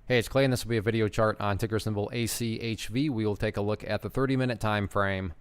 Hey, it's Clay, and this will be a video chart on ticker symbol ACHV. We will take a look at the 30-minute time frame.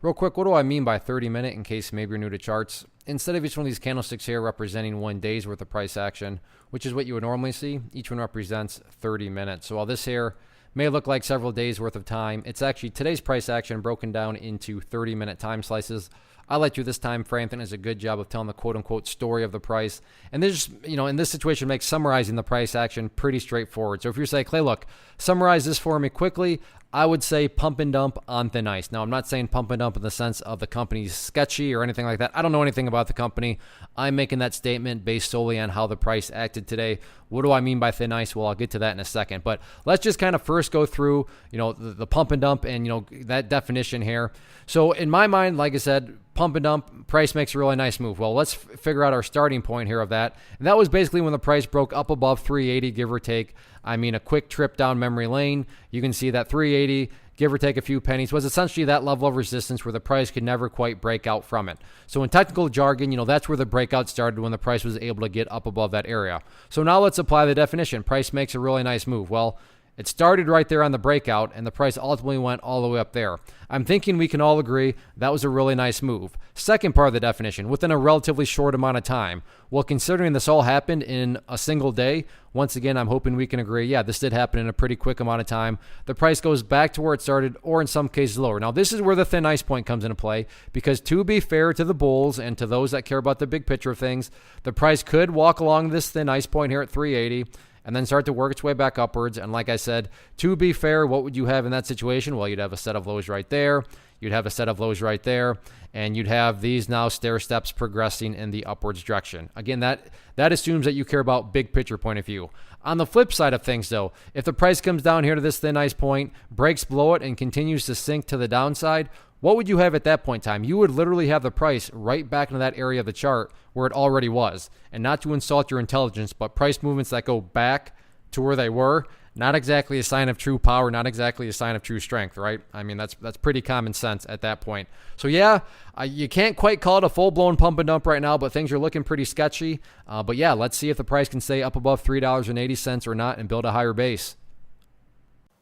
Real quick, what do I mean by 30-minute in case maybe you're new to charts? Instead of each one of these candlesticks here representing 1 day's worth of price action, which is what you would normally see, each one represents 30 minutes. So while this here may look like several days worth of time, it's actually today's price action broken down into 30-minute time slices. I like to this time frame. I think it's a good job of telling the quote-unquote story of the price. And this, in this situation, makes summarizing the price action pretty straightforward. So if you're saying, Clay, look, summarize this for me quickly, I would say pump and dump on thin ice. Now, I'm not saying pump and dump in the sense of the company's sketchy or anything like that. I don't know anything about the company. I'm making that statement based solely on how the price acted today. What do I mean by thin ice? Well, I'll get to that in a second. But let's just kind of first go through, the pump and dump and, that definition here. So in my mind, like I said, pump and dump, price makes a really nice move. Well, let's figure out our starting point here of that. And that was basically when the price broke up above 380, give or take. I mean, a quick trip down memory lane. You can see that 380, give or take a few pennies, was essentially that level of resistance where the price could never quite break out from it. So in technical jargon, that's where the breakout started, when the price was able to get up above that area. So now let's apply the definition. Price makes a really nice move. Well, it started right there on the breakout, and the price ultimately went all the way up there. I'm thinking we can all agree that was a really nice move. Second part of the definition, within a relatively short amount of time. Well, considering this all happened in a single day, once again, I'm hoping we can agree, yeah, this did happen in a pretty quick amount of time. The price goes back to where it started, or in some cases lower. Now, this is where the thin ice point comes into play, because to be fair to the bulls and to those that care about the big picture of things, the price could walk along this thin ice point here at 380, and then start to work its way back upwards. And like I said, to be fair, what would you have in that situation? Well, you'd have a set of lows right there. You'd have a set of lows right there. And you'd have these now stair steps progressing in the upwards direction. Again, that assumes that you care about big picture point of view. On the flip side of things, though, if the price comes down here to this thin ice point, breaks below it, and continues to sink to the downside, what would you have at that point in time? You would literally have the price right back into that area of the chart where it already was. And not to insult your intelligence, but price movements that go back to where they were, not exactly a sign of true power, not exactly a sign of true strength, right? I mean, that's pretty common sense at that point. So yeah, you can't quite call it a full-blown pump and dump right now, but things are looking pretty sketchy. But yeah, let's see if the price can stay up above $3.80 or not and build a higher base.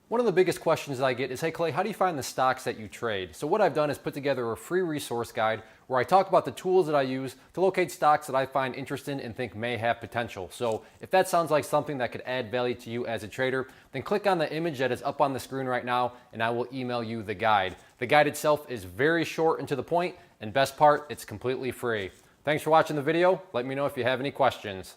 One of the biggest questions that I get is, hey Clay, how do you find the stocks that you trade? So what I've done is put together a free resource guide where I talk about the tools that I use to locate stocks that I find interesting and think may have potential. So if that sounds like something that could add value to you as a trader, then click on the image that is up on the screen right now and I will email you the guide. The guide itself is very short and to the point, and best part, it's completely free. Thanks for watching the video. Let me know if you have any questions.